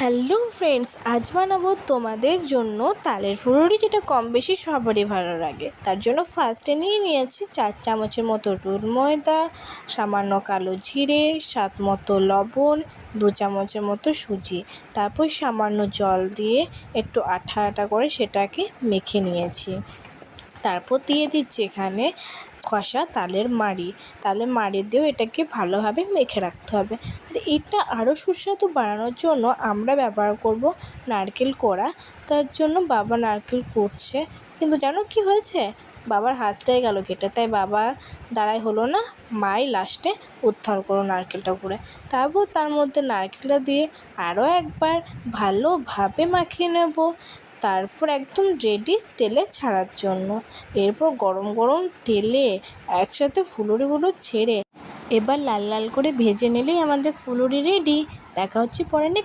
Hello friends, আজ বানাবো তোমাদের জন্য তালের ফুলুরি, যেটা কম বেশি সবারই ভালো লাগে। তার জন্য ফার্স্টে নিয়েছি 4 চামচের মতো রুল ময়দা, সামান্য কালো জিরে, স্বাদ মতো লবণ, 2 চামচের মতো সুজি। তারপর সামান্য জল দিয়ে একটু আঠা আঠা করে সেটাকে মেখে নিয়েছি। তারপর দিয়ে দিচ্ছি এখানে খসা তালের মাড়ি দিয়েও এটাকে ভালোভাবে মেখে রাখতে হবে। আর এটা আরও সুস্বাদু বানানোর জন্য আমরা ব্যবহার করব নারকেল কোড়া। তার জন্য বাবা নারকেল কুটছে, কিন্তু জানো কি হয়েছে, বাবার হাতটাই গেল কেটে, তাই বাবা দ্বারাই হলো না, মাই লাস্টে উদ্ধার করো নারকেলটা কুড়ে। তারপর তার মধ্যে নারকেলটা দিয়ে আরও একবার ভালোভাবে মাখিয়ে নেব। তারপর একদম রেডি তেলে ছাড়ার জন্য। এরপর গরম গরম তেলে একসাথে ফুলুরিগুলো ছেড়ে এবার লাল লাল করে ভেজে নিলেই আমাদের ফুলুরি রেডি। দেখা হচ্ছে পরে নেক্সট